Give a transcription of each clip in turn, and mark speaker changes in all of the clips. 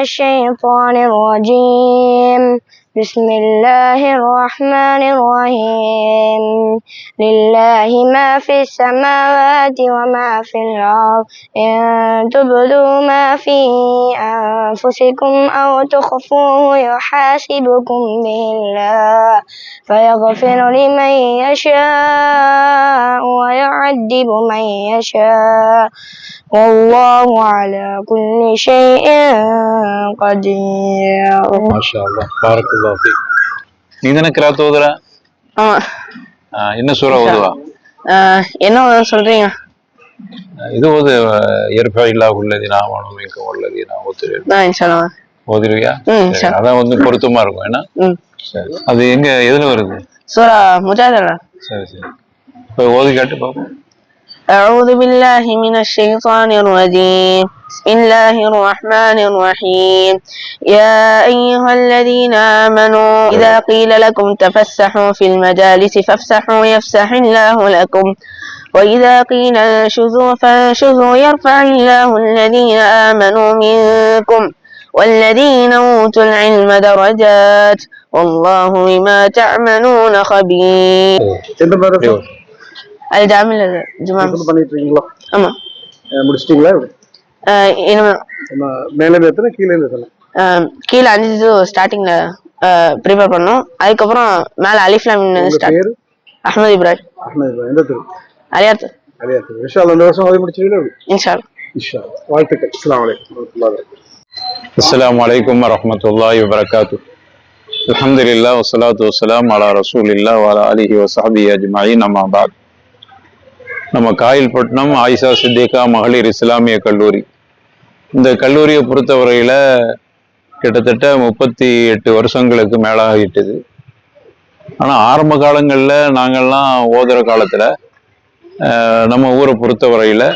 Speaker 1: الشيطان الرجيم بسم الله الرحمن الرحيم لله ما في السماوات وما في الأرض إن تبدوا ما في أنفسكم أو تخفوه يحاسبكم به الله فيغفر لمن يشاء ويعذب من يشاء والله على كل شيء قدير.
Speaker 2: ما شاء الله بارك الله فيك. நீ தானே கிராத் ஓதுற?
Speaker 3: ஆமா.
Speaker 2: என்ன சூரா ஓதுவா?
Speaker 3: என்ன சொல்றீங்க?
Speaker 2: இது ஓது யர்ஃபா இல்லாஹு அல்லதீன ஆமனு மின்கும் வல்லதீன ஊதுல்
Speaker 3: இன்ஷாஅல்லாஹ்.
Speaker 2: ஓதுறியா? அதான் வந்து பொருத்தமா இருக்கும். என்ன? சரி. அது எங்க எதுல வருது?
Speaker 3: சூரா முஜாதலா.
Speaker 2: சரி சரி. இப்போ ஓதி காட்டு பாப்போம்.
Speaker 3: أعوذ بالله من الشيطان الرجيم بسم الله الرحمن الرحيم يا أيها الذين آمنوا إذا قيل لكم تفسحوا في المجالس فافسحوا يفسح الله لكم وإذا قيل انشزوا فانشزوا يرفع الله الذين آمنوا منكم والذين أوتوا العلم درجات والله بما تعملون خبير. அது ஜாமில் ஜுமாம்
Speaker 4: பண்ணிட்டு இருக்கீங்களா?
Speaker 3: ஆமா.
Speaker 4: முடிச்சிட்டீங்களா?
Speaker 3: இனிமே
Speaker 4: மேல எத்தனை கீழே எத்தனை?
Speaker 3: கீழே 5 இது ஸ்டார்டிங்ல ப்ரிப்பேர் பண்ணோம். அதுக்கப்புறம் மேல அலிஃப் லாம் மீம் ஸ்டார்ட். அஹ்மத் இப்ராஹிம்.
Speaker 4: அஹ்மத் இப்ராஹிம். எந்த தெரு?
Speaker 3: அலியாத்.
Speaker 4: அலியாத். இன்ஷா அல்லாஹ் இந்த வருஷம் ஓதி முடிச்சிடுவீங்களா?
Speaker 3: இன்ஷா அல்லாஹ்.
Speaker 4: இன்ஷா அல்லாஹ். வாழ்த்துக்கள். அஸ்ஸலாமு அலைக்கும் வரஹ்மத்துல்லாஹி வபரகாத்துஹு.
Speaker 2: அஸ்ஸலாமு அலைக்கும் வரஹ்மத்துல்லாஹி வபரகாத்துஹு. அல்ஹம்துலில்லாஹ் வஸ்ஸலாத்து வஸ்ஸலாம் அலா ரசூலில்லாஹ் வ அலா ஆலிஹி வ ஸஹ்பிஹி அஜ்மஈன். அம்மா பஅத். நம்ம காயல்பட்டினம் ஆயிஷா சித்திகா மகளிர் இஸ்லாமிய கல்லூரி, இந்த கல்லூரியை பொறுத்தவரையில் கிட்டத்தட்ட 38 வருஷங்களுக்கு மேலாகிட்டுது. ஆனால் ஆரம்ப காலங்களில் நாங்கள்லாம் ஓதுற காலத்தில் நம்ம ஊரை பொறுத்தவரையில்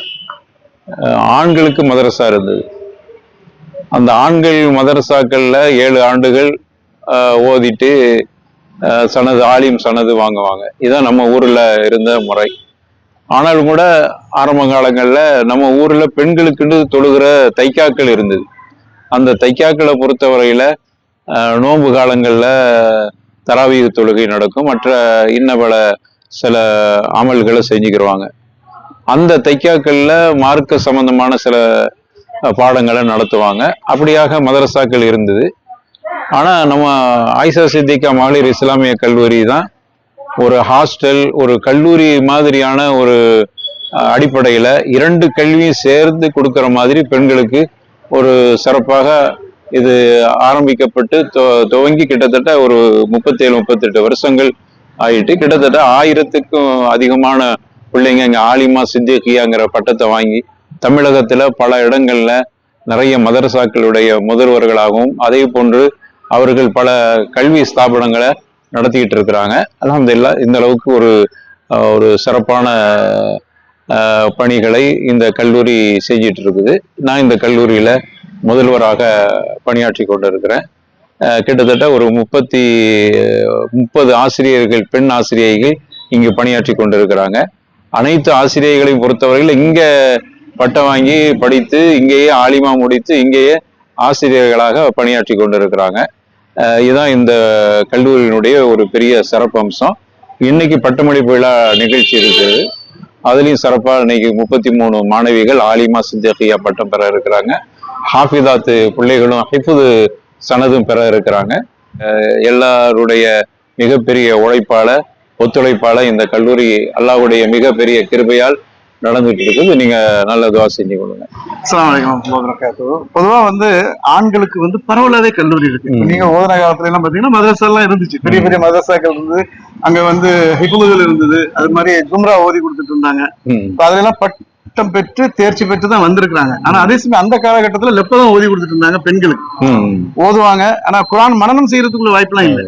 Speaker 2: ஆண்களுக்கு மதரசா இருந்தது. அந்த ஆண்கள் மதரசாக்களில் 7 ஆண்டுகள் ஓதிட்டு சனது ஆலிம் சனது வாங்குவாங்க. இதுதான் நம்ம ஊரில் இருந்த முறை. ஆனாலும் கூட ஆரம்ப காலங்களில் நம்ம ஊரில் பெண்களுக்குன்னு தொழுகிற தைக்காக்கள் இருந்தது. அந்த தைக்காக்களை பொறுத்தவரையில் நோன்பு காலங்களில் தராவீஹ் தொழுகை நடக்கும், மற்ற இன்ன பல சில அமல்களை செஞ்சுக்கிடுவாங்க. அந்த தைக்காக்களில் மார்க்க சம்பந்தமான சில பாடங்களை நடத்துவாங்க. அப்படியாக மதரசாக்கள் இருந்தது. ஆனால் நம்ம ஆயிஷா சித்திகா மகளிர் இஸ்லாமிய கல்லூரி தான் ஒரு ஹாஸ்டல், ஒரு கல்லூரி மாதிரியான ஒரு அடிப்படையில் 2 கல்வியும் சேர்ந்து கொடுக்குற மாதிரி பெண்களுக்கு ஒரு சிறப்பாக இது ஆரம்பிக்கப்பட்டு துவங்கி கிட்டத்தட்ட ஒரு 37-38 வருஷங்கள் ஆயிட்டு கிட்டத்தட்ட 1000க்கும் அதிகமான பிள்ளைங்க இங்கே ஆலிமா சித்திகியாங்கிற பட்டத்தை வாங்கி தமிழகத்தில் பல இடங்கள்ல நிறைய மதரசாக்களுடைய முதல்வர்களாகவும் அதே போன்று அவர்கள் பல கல்வி ஸ்தாபனங்களை நடத்திக்கிட்டு இருக்கிறாங்க. அல்ஹம்துலில்லாஹ் இந்த அளவுக்கு ஒரு சிறப்பான பணிகளை இந்த கல்லூரி செஞ்சிட்டு இருக்குது. நான் இந்த கல்லூரியில முதல்வராக பணியாற்றி கொண்டு இருக்கிறேன். கிட்டத்தட்ட ஒரு 30 ஆசிரியர்கள், பெண் ஆசிரியர்கள் இங்கு பணியாற்றி கொண்டு இருக்கிறாங்க. அனைத்து ஆசிரியர்களையும் பொறுத்தவரையில் இங்க பட்டம் வாங்கி படித்து இங்கேயே ஆலிமா முடித்து இங்கேயே ஆசிரியர்களாக பணியாற்றி கொண்டு இருக்கிறாங்க. இதுதான் இந்த கல்லூரியினுடைய ஒரு பெரிய சிறப்பு அம்சம். இன்னைக்கு பட்டமளிப்பு விழா நிகழ்ச்சி இருக்குது. அதுலேயும் சிறப்பாக இன்னைக்கு 33 மாணவிகள் ஆலிமா சித்திகியா பட்டம் பெற இருக்கிறாங்க. ஹாஃபிதாத்து பிள்ளைகளும் ஹிஃபுது சனதும் பெற இருக்கிறாங்க. எல்லாருடைய மிகப்பெரிய ஒத்துழைப்பால இந்த கல்லூரி அல்லாஹ்வுடைய மிகப்பெரிய கிருபையால் நடந்துட்டு இருக்குது. நீங்க நல்ல துவா செஞ்சு கொடுங்க.
Speaker 4: அஸ்ஸலாமு அலைக்கும் வரஹ்மத்துல்லாஹி வபரகாத்துஹு. பொதுவா வந்து ஆண்களுக்கு வந்து பரவலாவே கல்லூரி இருக்கு. நீங்க ஓதுன காலத்துல எல்லாம் பாத்தீங்கன்னா மதரசா எல்லாம் இருந்துச்சு, பெரிய பெரிய மதரசாக்கள் இருந்தது. அங்க வந்து ஹிஃபுதுகள் இருந்தது. அது மாதிரி ஜும்ரா ஓதி கொடுத்துட்டு இருந்தாங்க. அதுல எல்லாம் பட்டம் பெற்று தேர்ச்சி பெற்று தான் வந்திருக்காங்க. ஆனா அதே சமயம் அந்த காலகட்டத்துல லெப்பதான் ஓதி கொடுத்துட்டு இருந்தாங்க. பெண்களுக்கு ஓதுவாங்க, ஆனா குர்ஆன் மனனம் செய்யறதுக்குள்ள வாய்ப்பெல்லாம் இல்லை.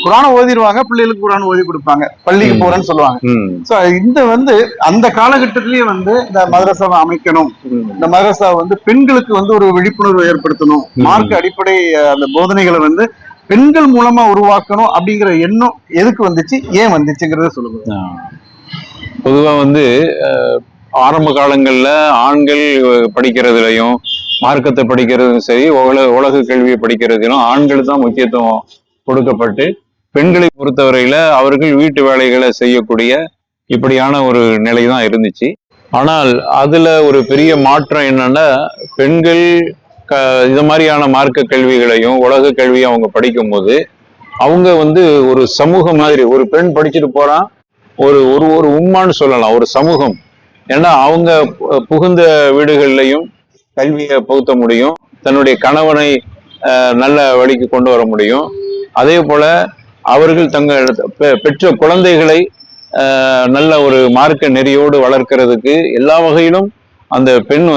Speaker 4: குர்ஆனை ஓதிடுவாங்க, பிள்ளைகளுக்கு குர்ஆன் ஓதி கொடுப்பாங்க, பள்ளிக்கு போறேன்னு சொல்லுவாங்க. சோ இந்த வந்து அந்த காலகட்டத்திலேயே வந்து இந்த மதரசாவை அமைக்கணும், இந்த மதரசா வந்து பெண்களுக்கு வந்து ஒரு விழிப்புணர்வு ஏற்படுத்தணும், மார்க்க அடிப்படை அந்த போதனைகளை வந்து பெண்கள் மூலமா உருவாக்கணும் அப்படிங்கிற எண்ணம் எதுக்கு வந்துச்சு, ஏன் வந்துச்சுங்கிறத சொல்லுங்க.
Speaker 2: பொதுவா வந்து ஆரம்ப காலங்கள்ல ஆண்கள் படிக்கிறதுலையும் மார்க்கத்தை படிக்கிறதும் சரி, உலக கல்வியை படிக்கிறதுலும் ஆண்கள் தான் முக்கியத்துவம் கொடுக்கப்பட்டு, பெண்களை பொறுத்தவரையில அவர்கள் வீட்டு வேலைகளை செய்யக்கூடிய இப்படியான ஒரு நிலை தான் இருந்துச்சு. ஆனால் அதுல ஒரு பெரிய மாற்றம் என்னன்னா, பெண்கள் இது மாதிரியான மார்க்க கல்விகளையும் உலக கல்வியும் அவங்க படிக்கும் போது அவங்க ஒரு சமூகம் மாதிரி, ஒரு பெண் படிச்சுட்டு போறான், ஒரு ஒரு ஒரு உம்மான்னு சொல்லலாம், ஒரு சமூகம். ஏன்னா அவங்க புகுந்த வீடுகள்லையும் கல்வியை புகுத்த முடியும், தன்னுடைய கணவனை நல்ல வழிக்கு கொண்டு வர முடியும். அதே போல அவர்கள் தங்கள் பெற்ற குழந்தைகளை நல்ல ஒரு மார்க்க நெறியோடு வளர்க்கிறதுக்கு எல்லா வகையிலும் அந்த பெண்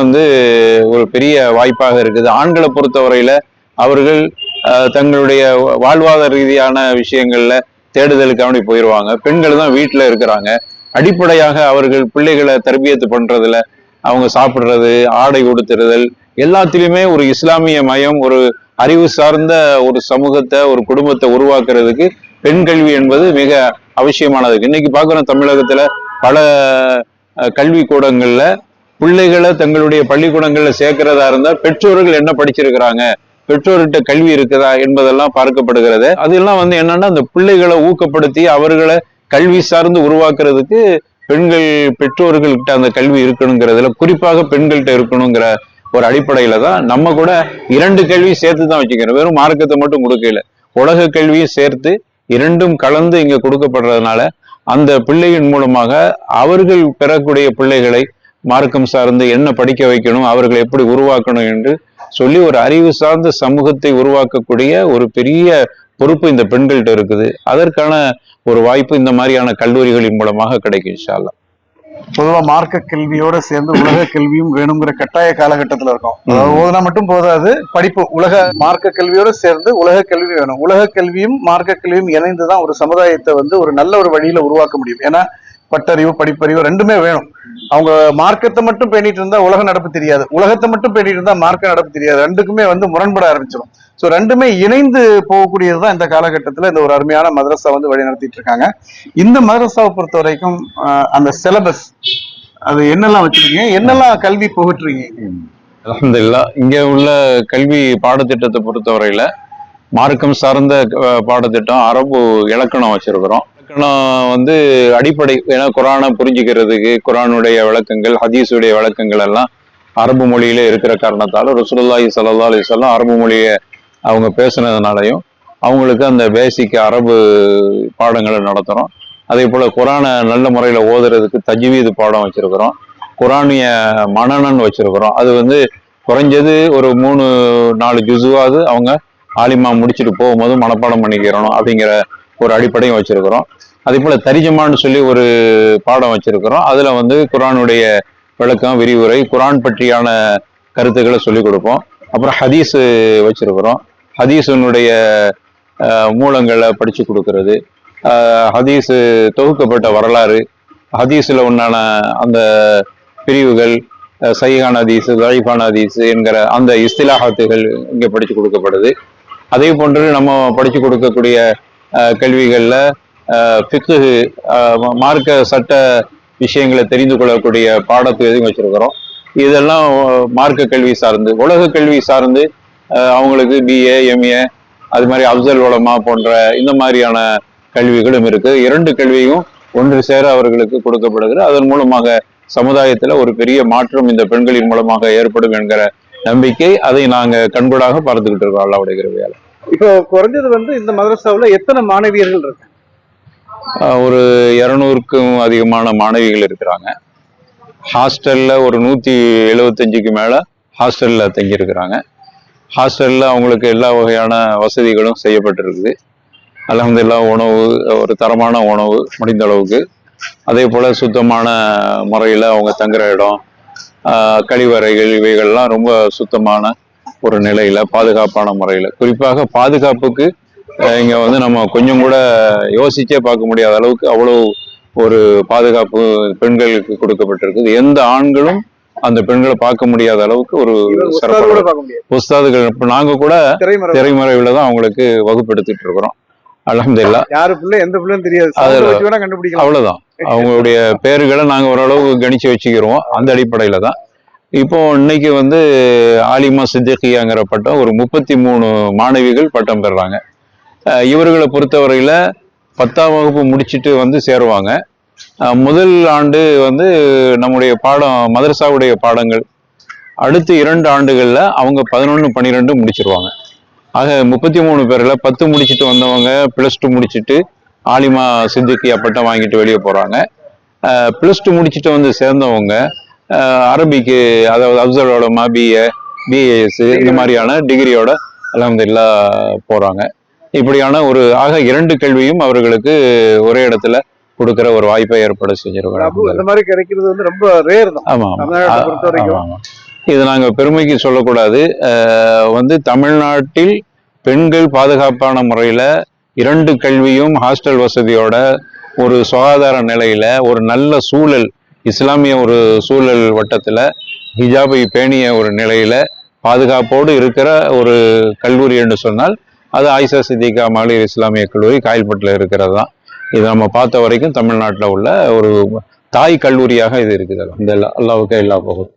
Speaker 2: ஒரு பெரிய வாய்ப்பாக இருக்குது. ஆண்களை பொறுத்தவரையில அவர்கள் தங்களுடைய வாழ்வாதார ரீதியான விஷயங்கள்ல தேடுதலுக்காண்டி போயிடுவாங்க. பெண்கள் தான் வீட்டுல இருக்கிறாங்க. அடிப்படையாக அவர்கள் பிள்ளைகளை தர்பியத்து பண்றதுல, அவங்க சாப்பிடுறது, ஆடை உடுத்துறதல் எல்லாத்திலுமே ஒரு இஸ்லாமிய மயம், ஒரு அறிவு சார்ந்த ஒரு சமூகத்தை, ஒரு குடும்பத்தை உருவாக்குறதுக்கு பெண் கல்வி என்பது மிக அவசியமானது. இன்னைக்கு பார்க்குறோம், தமிழகத்துல பல கல்வி கூடங்கள்ல பிள்ளைகளை தங்களுடைய பள்ளிக்கூடங்கள்ல சேர்க்கிறதா இருந்தால் பெற்றோர்கள் என்ன படிச்சிருக்கிறாங்க, பெற்றோர்கிட்ட கல்வி இருக்குதா என்பதெல்லாம் பார்க்கப்படுகிறது. அதெல்லாம் என்னன்னா, அந்த பிள்ளைகளை ஊக்கப்படுத்தி அவர்களை கல்வி சார்ந்து உருவாக்குறதுக்கு பெண்கள் பெற்றோர்கள்கிட்ட அந்த கல்வி இருக்கணுங்கிறதுல, குறிப்பாக பெண்கள்கிட்ட இருக்கணுங்கிற ஒரு அடிப்படையில தான் நம்ம கூட 2 கல்வி சேர்த்து தான் வச்சுக்கிறோம். வெறும் மார்க்கத்தை மட்டும் கொடுக்கல, உலக கல்வியும் சேர்த்து 2ம் கலந்து இங்க கொடுக்கப்படுறதுனால அந்த பிள்ளையின் மூலமாக அவர்கள் பெறக்கூடிய பிள்ளைகளை மார்க்கம் சார்ந்து என்ன படிக்க வைக்கணும், அவர்களை எப்படி உருவாக்கணும் என்று சொல்லி ஒரு அறிவு சார்ந்த சமூகத்தை உருவாக்கக்கூடிய ஒரு பெரிய பொறுப்பு இந்த பெண்கள்கிட்ட இருக்குது. அதற்கான ஒரு வாய்ப்பு இந்த மாதிரியான கல்லூரிகளின் மூலமாக கிடைக்கும் இன்ஷா அல்லாஹ்.
Speaker 4: பொதுவா மார்க்க கல்வியோட சேர்ந்து உலக கல்வியும் வேணுங்கிற கட்டாய காலகட்டத்துல இருக்கும். அதாவது ஓதுனா மட்டும் போதாது, படிப்பு உலக மார்க்க கல்வியோட சேர்ந்து உலக கல்வி வேணும். உலக கல்வியும் மார்க்க கல்வியும் இணைந்துதான் ஒரு சமுதாயத்தை ஒரு நல்ல ஒரு வழியில உருவாக்க முடியும். ஏன்னா பட்டறிவு படிப்பறிவு 2மே வேணும். அவங்க மார்க்கத்தை மட்டும் பேணிட்டு இருந்தா உலக நடப்பு தெரியாது, உலகத்தை மட்டும் பேணிட்டு இருந்தா மார்க்க நடப்பு தெரியாது. 2க்குமே முரண்பட ஆரம்பிச்சிடும். ஸோ 2மே இணைந்து போகக்கூடியதுதான் இந்த காலகட்டத்துல இந்த ஒரு அருமையான மதரசா வழி நடத்திட்டு இருக்காங்க. இந்த மதரசாவை பொறுத்த வரைக்கும் அந்த சிலபஸ் அது என்னெல்லாம் வச்சிருக்கீங்க, என்னெல்லாம் கல்வி புகட்டுறீங்க?
Speaker 2: அல்ஹம்துலில்லாஹ், இங்க உள்ள கல்வி பாடத்திட்டத்தை பொறுத்தவரையில மார்க்கம் சார்ந்த பாடத்திட்டம், அரபு இலக்கணம் வச்சிருக்கிறோம். இலக்கணம் அடிப்படை, ஏன்னா குரானை புரிஞ்சுக்கிறதுக்கு குரானுடைய விளக்கங்கள், ஹதீஸுடைய விளக்கங்கள் எல்லாம் அரபு மொழியில இருக்கிற காரணத்தால ரசூலுல்லாஹி ஸல்லல்லாஹு அலைஹி வஸல்லம் அரபு மொழியை அவங்க பேசுனதுனாலையும் அவங்களுக்கு அந்த பேசிக் அரபு பாடங்களை நடத்துகிறோம். அதே போல் குரானை நல்ல முறையில் ஓதுறதுக்கு தஜ்வீது பாடம் வச்சுருக்கிறோம். குரானிய மனநன் வச்சுருக்கிறோம். அது குறைஞ்சது ஒரு 3-4 ஜுஸுவாவது அவங்க ஆலிமா முடிச்சுட்டு போகும்போது மனப்பாடம் பண்ணிக்கிறணும் அப்படிங்கிற ஒரு அடிப்படையும் வச்சுருக்கிறோம். அதே போல் தரிஜமான்னு சொல்லி ஒரு பாடம் வச்சுருக்கிறோம். அதில் குரானுடைய விளக்கம், விரிவுரை, குரான் பற்றியான கருத்துக்களை சொல்லிக் கொடுப்போம். அப்புறம் ஹதீஸு வச்சுருக்கிறோம். ஹதீஸனுடைய மூலங்களை படித்து கொடுக்கறது, ஹதீஸு தொகுக்கப்பட்ட வரலாறு, ஹதீஸில் உண்டான அந்த பிரிவுகள், சஹீஹான ஹதீஸு, தஈஃபான ஹதீஸு என்கிற அந்த இஸ்திலாஹாத்துகள் இங்கே படித்து கொடுக்கப்படுது. அதே போன்று நம்ம படித்து கொடுக்கக்கூடிய கல்விகளில் ஃபிக்ஹு, மார்க்க சட்ட விஷயங்களை தெரிந்து கொள்ளக்கூடிய பாடத்தை எதுவும் வச்சுருக்கிறோம். இதெல்லாம் மார்க்க கல்வி சார்ந்து. உலக கல்வி சார்ந்து அவங்களுக்கு BA, MA, அது மாதிரி அப்சல் உலமா போன்ற இந்த மாதிரியான கல்விகளும் இருக்கு. 2 கல்வியும் ஒன்று சேர அவர்களுக்கு கொடுக்கப்படுகிறது. அதன் மூலமாக சமுதாயத்துல ஒரு பெரிய மாற்றம் இந்த பெண்களின் மூலமாக ஏற்படும் என்கிற நம்பிக்கை, அதை நாங்க கண்கூடாக பார்த்துக்கிட்டு இருக்கோம் அல்லாஹ்வுடைய கிருபையால.
Speaker 4: இப்போ குறைஞ்சது இந்த மதரசாவுல எத்தனை மாணவியர்கள் இருக்கு?
Speaker 2: ஒரு 200க்கும் அதிகமான மாணவிகள் இருக்கிறாங்க. ஹாஸ்டல்ல ஒரு 175க்கு மேல ஹாஸ்டல்ல தங்கி இருக்கிறாங்க. ஹாஸ்டல்ல அவங்களுக்கு எல்லா வகையான வசதிகளும் செய்யப்பட்டிருக்குது. அல்ஹம்துலில்லாஹ், உணவு, ஒரு தரமான உணவு முடிந்த அளவுக்கு, அதே போல சுத்தமான முறையில் அவங்க தங்குற இடம், கழிவறைகள், இவைகள்லாம் ரொம்ப சுத்தமான ஒரு நிலையில, பாதுகாப்பான முறையில். குறிப்பாக பாதுகாப்புக்கு இங்க நம்ம கொஞ்சம் கூட யோசிச்சே பார்க்க முடியாத அளவுக்கு அவ்வளவு ஒரு பாதுகாப்பு பெண்களுக்கு கொடுக்கப்பட்டிருக்குது. எந்த ஆண்களும் அந்த பெண்களை பார்க்க முடியாத அளவுக்கு ஒரு சிறப்பான உஸ்தாதுகள். இப்ப நாங்க கூட திரைமறைவுல தான் அவங்களுக்கு வகுப்பெடுத்துட்டு இருக்கிறோம். அல்ஹம்துலில்லாஹ்,
Speaker 4: யாரு பிள்ளை எந்த பிள்ளைன்னு தெரியாது,
Speaker 2: அவ்வளவுதான். அவங்களுடைய பேருகளை நாங்க ஓரளவு கணிச்சு வச்சுக்கிறோம். அந்த அடிப்படையில தான் இப்போ இன்னைக்கு வந்து ஆலிமா சித்திகியாங்கிற பட்டம் ஒரு 33 மாணவிகள் பட்டம் பெறுறாங்க. இவர்களை பொறுத்தவரையில 10ஆம் வகுப்பு முடிச்சுட்டு வந்து சேருவாங்க. முதல் ஆண்டு வந்து நம்முடைய பாடம் மதரசாவுடைய பாடங்கள், அடுத்து 2 ஆண்டுகள்ல அவங்க 11, 12 முடிச்சிருவாங்க. ஆக 33 பேர்ல 10 முடிச்சுட்டு வந்தவங்க +2 முடிச்சுட்டு ஆலிமா சித்திகியா பட்டம் வாங்கிட்டு வெளியே போறாங்க. +2 முடிச்சுட்டு வந்து சேர்ந்தவங்க அரபிக்கு, அதாவது அப்சல் உலமா, BA, BAS இந்த மாதிரியான டிகிரியோட அல்ஹம்துலில்லாஹ் போறாங்க. இப்படியான ஆக 2 கல்வியும் அவர்களுக்கு ஒரே இடத்துல கொடுக்கிற ஒரு வாய்ப்பை ஏற்பாடு செஞ்சிருக்கோம்.
Speaker 4: இந்த மாதிரி கிடைக்கிறது வந்து ரொம்ப ரேர் தான்.
Speaker 2: ஆமா,
Speaker 4: பொறுத்த வரைக்கும்
Speaker 2: இது நாங்க பெருமைக்கு சொல்லக்கூடாது. வந்து தமிழ்நாட்டில் பெண்கள் பாதுகாப்பான முறையில 2 கல்வியும் ஹாஸ்டல் வசதியோட ஒரு சுகாதார நிலையில ஒரு நல்ல சூழல், இஸ்லாமிய ஒரு சூழல் வட்டத்துல ஹிஜாபை பேணிய ஒரு நிலையில பாதுகாப்போடு இருக்கிற ஒரு கல்லூரி என்று சொன்னால் அது ஆயிஷா சித்திகா மகளிர் இஸ்லாமிய கல்லூரி காயல்பட்டில் இருக்கிறது தான். இது நம்ம பார்த்த வரைக்கும் தமிழ்நாட்டில் உள்ள ஒரு தாய் கல்லூரியாக இது இருக்குது. இந்த அல்லாவுக்கு எல்லா போகும்.